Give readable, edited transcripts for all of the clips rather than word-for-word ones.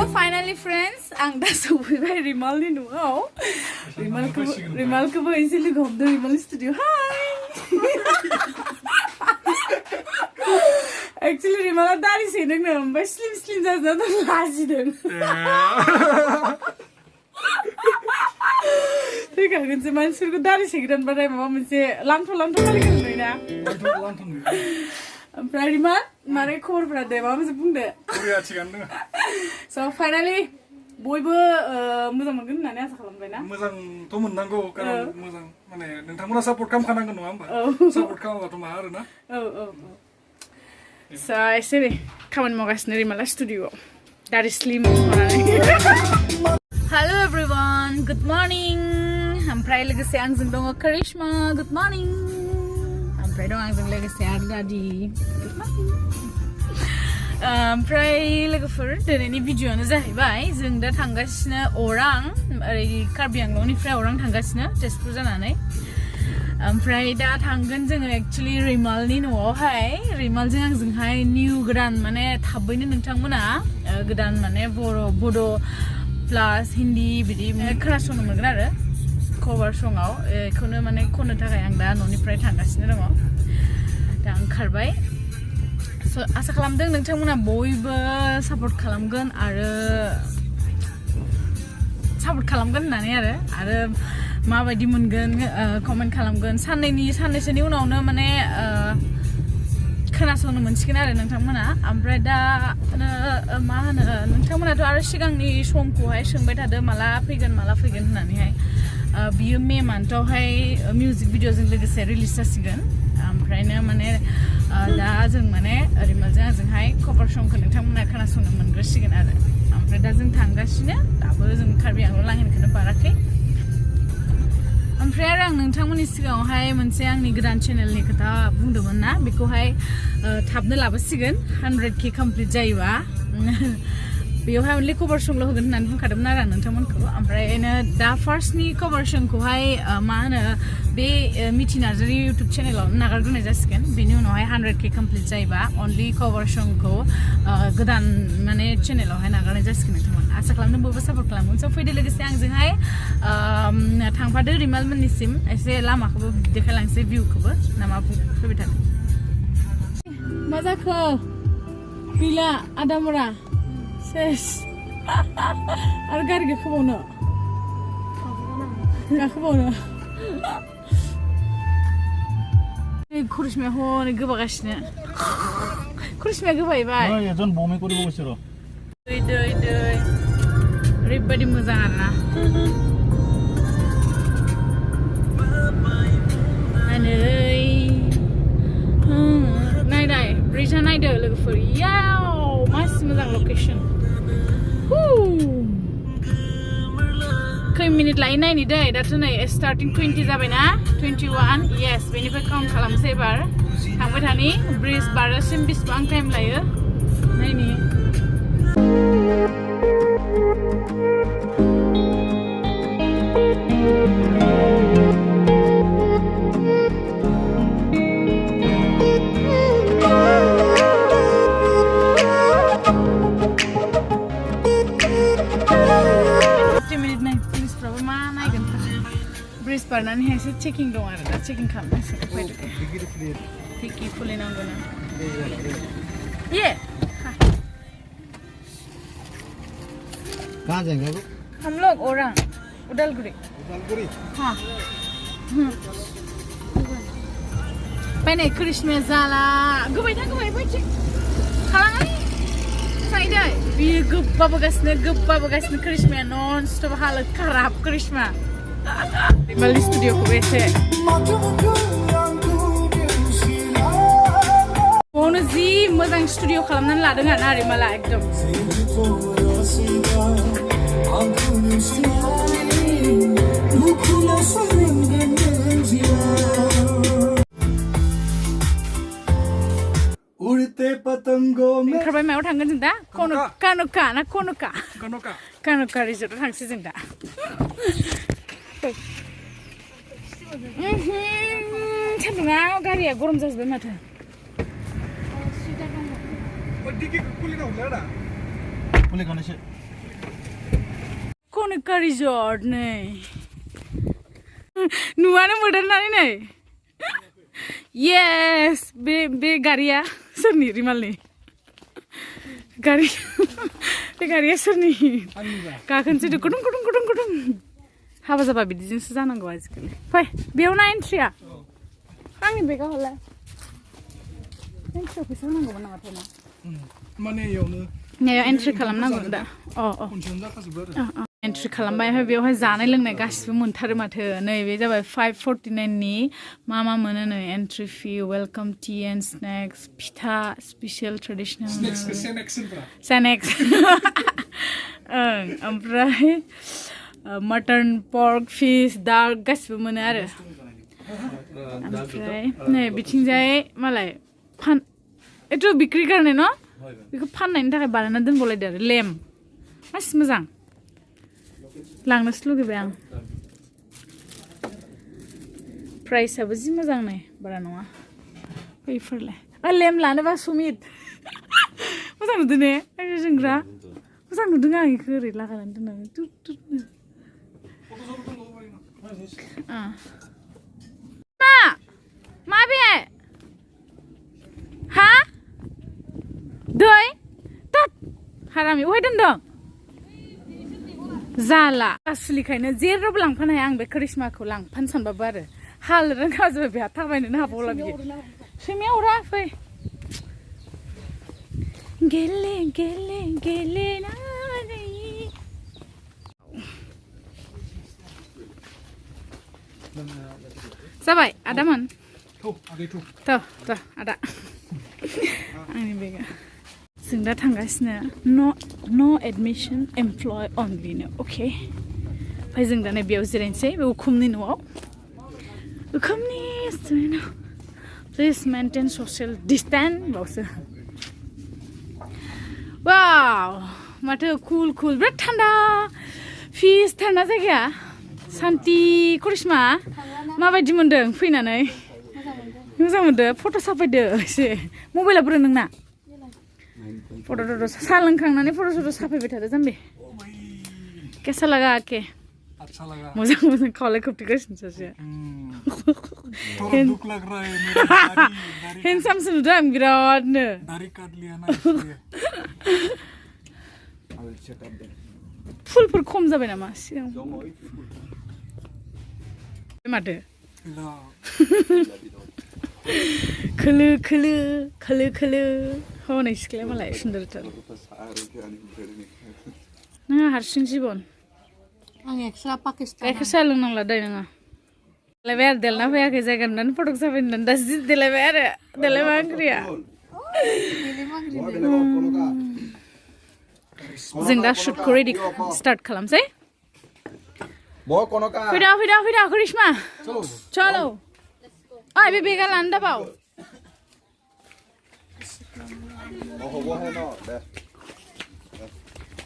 finally friends, ang dah sufai Rimal ni nuau. Rimal ko ba easily go the Rimal studio. Hi. Actually Rimal dari sini na, but slim just na lazy din. ठीक है किंतु मानसिफोरखौ दारि सेग्रान बाथाय माबा मोनसे लांथ' खालि होननाय ना ओमफ्राय रिमा मारै खबरफोरा दे माबा मोनसे बुंदो खबरा थिगानो दङ so finally बयबो मोजां मोनगोन होननानै आसा खालामबाय ना मोजांथ' मोननांगौ कारण मोजां माने नोंथांमोना सापर्ट खालामखानांगोन नङा होमबा सापर्ट खालामाबाथ' मा आरोना so एसे खामानि मावगासिनो रिमाला स्टुडिय'आव दारि स्लिम मानानै Hello everyone, good morning. Oमफ्राय लोगोसे आंजों दङ करिश्मा, good morning. ओमफ्राय दङ आंजों लोगोसे आदादि, good morning. ओमफ्राय लोगोफोर दिनैनि भिडिअ'आनो जाहैबाय जों दा थांगासिनो अरां ओरै कार्बि आंलंनिफ्राय अरां थांगासिनो तेजपुर जानानै ओमफ्राय दा थांगोन जोङो एक्चुअली रिमालनि न'आवहाय रिमालजों आंजोंहाय निउ गोदान माने थाबैनो नोंथांमोना गोदान माने बड' प्लास हिन्दी बिदि खोनासंनो मोनगोन आरो कभार सङाव बेखौनो माने खननो थाखाय आं दा न'निफ्राय थांगासिनो दङ दा ओंखारबाय स' आसा खालामदों नोंथांमोना बयबो सापर्ट खालामगोन होननानै आरो माबायदि मोनगोन कमेन्ट खालामगोन साननैसोनि उनावनो माने खोनासंनो मोनसिगोन आरो नोंथांमोना ओमफ्राय दा मा होनो नोंथांमोनाथ' आरो सिगांनि समखौहाय सोंबाय थादो माला फैगोन होननानैहाय बियो मे मान्थआवहाय मिउजिक भिडिअ'जों लोगोसे रिलिज जासिगोन ओमफ्रायनो माने दा जों माने रिमालजों आंजोंहाय कभार समखौ नोंथांमोना खोनासंनो मोनग्रोसिगोन आरो ओमफ्राय दा जों थांगासिनो दाबो जों कार्बि आंलं लांहिनखौनो बाराखै ओमफ्राय आरो आं नोंथांमोननि सिगाङावहाय मोनसे आंनि गोदान चेनेलनि खोथा बुंदोंमोन ना बेखौहाय थाबनो लाबोसिगोन 100K कमप्लिट जायोबा बेयावहाय अनलि कभार संल' होगोन होननानै बुंखादोंमोन आरो आं नोंथांमोनखौ ओमफ्राय दा फार्स्टनि कभार संखौहाय मा होनो बे मिथि नार्जारि इउटुब चेनेलाव नागारग्रोनाय जासिगोन बेनि उनावहाय 100K कमप्लिट जायोबा अनलि कभार संखौ गोदान माने चेनेलावहाय नागारनाय जासिगोन नोंथांमोन आसा खालामदों बयबो सापर्ट खालामगोन स' फैदो लोगोसे आंजोंहाय थांफादो रिमाल मोननिसिम एसे लामाखौबो देखायलांसै भिउखौबो नामा फैबाय थादो मा जाखो गैला आदामरा सेस आरो गारि गाखोबावनो करिश्माया हनै गोबागासिनो करिश्माया गोबायबाय एजन बমি কৰিব গৈছে ৰ दै ओरैबायदि मोजां आरोना नायदाय ब्रिजआ नायदो लोगोफोर याव मासि मोजां लकेसन खै मिनिट लायो नायनि दै दाथ' नै स्टार्टिं 20 जाबायना 21 येस बेनिफ्राय काउन्ट खालामसै एबार थांबाय थानि ब्रिज बारजासिम बेसेबां टाइम लायो नायनि ब्रिज बारनानैहाय एसे चेकिं दं आरो दा चेकिं खालामनांसिगोन फैदो टिकि खुलिनांगौ ना ये कहाँ जाएंगे अब हम लोग औरंग उदालगुरी हाँ पहले करिश्मा जाला गोबाय फैदो खालाङालै फैदो बियो गोब्बाबोगासिनो करिश्माया नन स्टप हालोद खराब करिश्मा रिमालनि स्टुडिअ'खौबो एसे बेयावनो जि मोजां स्टुडिअ' खालामनानै लादों आरोना रिमाला एकदम ओंखारबाय मायाव थांगोन जों दा कान'का रिजर्टआव थांसै जों दा सान्दुङा गारिया गरम जाजोब्बाय माथो Monica Resort नै नुवानो मोदाननानै नै yes बे गारिया सोरनि रिमालनि गारि बे गारिया सोरनि गाखोनसै गुदुं गुदुं गुदुं गुदुं हाबा जाबा बिदिजोंसो जानांगौ आजिखालि फै बेयाव ना एन्ट्रिया आंनि बेगा हरलाय एन्ट्रियाव फैसा होनांगौमोन नामाथाय ना माने इयावनो एन्ट्रि खालामनांगौ दा एन्ट्रि खालामबाय ओमफ्राय बेवहाय जानाय लोंनाय गासिबो मोनथारो माथो नैबे जाबाय 549 नि मा मोनो नै entry fee welcome tea and snacks फिथा स्पेशल ट्रेडिशनेल स्नेक्स ओमफ्राय मटन पर्क फिश दाल गासिबो मोनो आरो ओमफ्राय नै बिथिंजाय मालाय एथ' बिक्रि गारनाय न' बेखौ फाननायनि थाखाय बानायना दोनबावलायदो आरो लेम मासि मोजां लांनोसो लुगैबाय आं प्राइसआबो जि मोजां नै बारा नङा बैफोरलाय लेम लानोबा सुमित मोजां नुदों ने जोंग्रा मोजां नुदों आं बेखौ ओरै लागायनानै दोननानै टुट टुटनो मा बे हा दै तात हारामि अहाय दोनदों जाला गासुलिखायनो जेरावबो लांफानो हाया आं बे करिश्माखौ लांफानो सानबाबो आरो हाल रोङा जाबाय बेहा थाबायनोनो हाबावला बियो सैमाया अरा फै गेले गेले गेलेनानै जाबाय आदामोन थ' आदा आंनि बेगा जों दा थांगासिनो न' एडमिसन एमप्लय अनलिनो अके ओमफ्राय जों दा नै बेयाव जिरायनोसै बे उखुमनि न'आव उखुमनि प्लिज मेनटेन ससियेल डिस्टेन्स बावसो वाव माथो कुल बिराद थान्दा फिस थान्दा जायगाया सान्ति करिश्मा माबायदि मोन्दों फैनानै मोजां मोनदों फट' साफायदो एसे मबाइला बोरो नोंना फट' साहा लोंखांनानै फट' साफायबाय थादो जाम्बे केसा लागा के मोजां खावलाय खोबथेगासिनो सासेया हेन्डसामसो नुदों आं बिरादनो फुलफोर खम जाबाय नामा सिगां माथो खोलो खोलो खोलो खोलो हनै सिख्लाया मालाय सुन्दरथार नोंहा हारसिं जिबन आं एक्सट्रा पाकिस्तान गाइखेर साहा लोंनांला दै नोङो देलायबाय आरो देलना फैयाखै जायगा नुनानै फटक जाबाय होननानै दा जि देलायबाय आरो देलाय मा ओंख्रिया जों दा शुटखौ रेडि स्टार्ट खालामसै फैदा करिश्मा चलो ओइ बे बेगा लानो दाबाव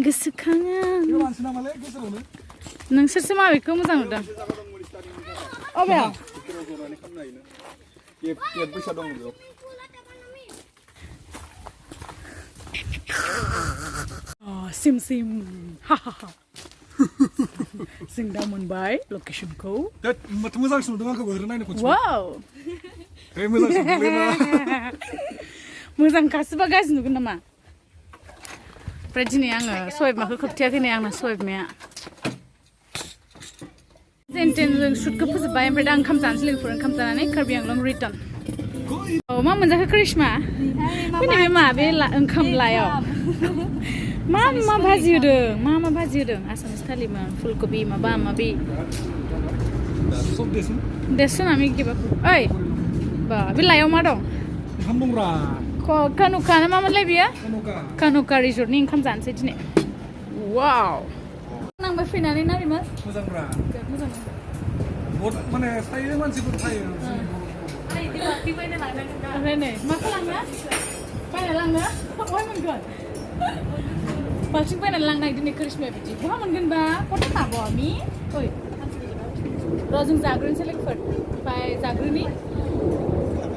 गोसोखाङो नोंसोरसो माबेखौ मोजां नुदों अबेयाव सिम हा जों दा मोनबाय लकेसनखौ माथो मोजांसिन नुदों आंखौ ओरैनो नायनो खनसे वाव मोजांखासोबा गाज्रि नुगोन नामा ओमफ्राय दिनै आङो सबाइबिमाखौ खोबथेयाखै नै आंना सबाइबिमाया जेन जों शुटखौ फोजोबबाय ओमफ्राय दा ओंखाम जानोसै लोगोफोर ओंखाम जानानै कार्बि आंलं रिटार्न औ मा मोनजाखो करिश्मा फैनाय बे मा बे ओंखाम लायाव मा भाजि होदों मा भाजि होदों आसामिस थालिमोन फुलकबि माबा माबि देरसो ना मिगिबाखौ ओइ बा बे लायाव मा दं ओंखाम दंब्रा कानुका ना मामोनलाय बियो कानुका रिजर्टनि ओंखाम जानोसै दिनै वाव नांबाय फैनानै ना रिमाल मोजांब्रा मोजां बहुत माने थायो मानसिफोर थायो ओमफ्राय नै मा खालामनो बायना लांनो बहा मोनगोन बाल्थिं बायनानै लांनो नागिरदों करिश्माया बिदि बहा मोनगोन बा कता माबा मी ओइ र' जों जाग्रोनोसै लोगोफोर ओमफ्राय जाग्रोनि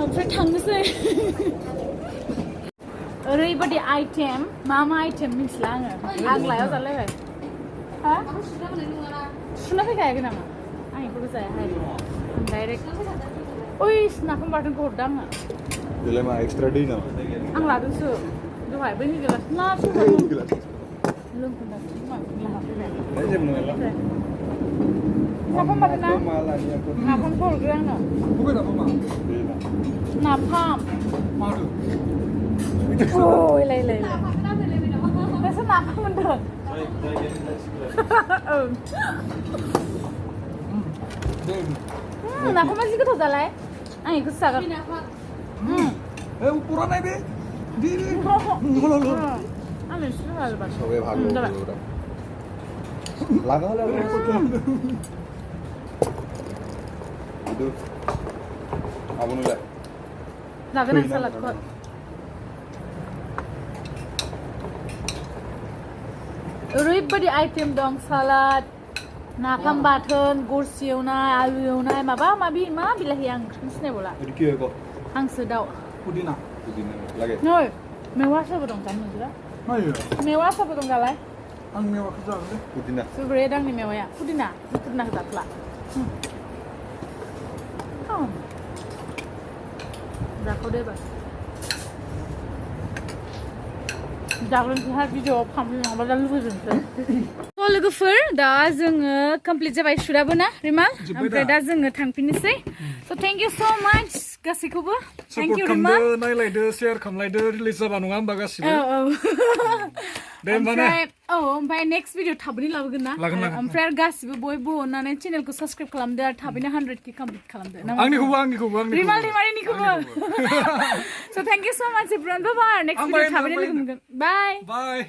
ओमफ्राय थांनोसै ओरैबायदि आइटेम मा आइटेम मिथिला आङो आं लायाव जालायबाय हा सुना फैखायाखै नामा आं बेखौबो जायाहाय डाइरेक्ट ओइ नाफाम बाथोनखौ हरदों आङो बेलाय मा एक्सट्रा दै नामा आं लादोंसो दहाय बै गिलास ना सोरबा लोंखोन्दासो दा जेबो नङा नाफाम बाथोन ना नाफामखौ हरग्रो आंनो बबे नाफामा नाफाम माथो ओइ लाय नोंसोर नाफाम मोनदों ओं नाफामा जि गोथाव दालाय आं बेखौसो जागोन पुरा नाय बे आं मिन्थिनो हागोन সবে ভালো ওরা লাগা হলো दु आबनुलाय जागोन आं सालादखौ ओरैबायदि आइटेम दं सालाद नाफाम बाथोन गरसि एवनाय आलु एवनाय माबा माबि मा बिलाहि आं ओंख्रिखौनो सिनायबावला কি হইব हांसो दाउ पुदिना লাগে नै मेवासाबो दं जानो नोंसोरा नायो मेवासाबो दं दालाय आं मेवाखौ जागोन दे पुदिना फेभरेट आंनि मेवाया पुदिना पुदिनाखौ जाथला जाखौ दे एबार जाग्रोनोसैहाय भिडिअ'आव फामलि नङाबा दा लुबैजोबनोसै लोगोफोर दा जोङो कमप्लिट जाबाय सुराबो ना रिमाल ओमफ्राय दा जोङो थांफिननोसै स' थेंक इउ स' माच गासैखौबो थेंक इउ रिमाल नायलायदो शेयार खालामलायदो रिलिज जाबा नङा होमबा गासिबो औ दे होमबा ना ओमफ्राय नेक्स्ट भिडिअ थाबैनो लाबोगोन ना ओमफ्राय आरो गासिबो बयबो अननानै चेनेलखौ साबस्क्राइब खालामदो आरो थाबैनो 100K कमप्लिट खालामदो आंनिखौबो रिमाल रिमारिनिखौबो स' थेंक इउ स' माच एभ्रिवान बाय बाय नेक्स्ट भिडिअ थाबैनो लोगो मोनगोन बाय बाय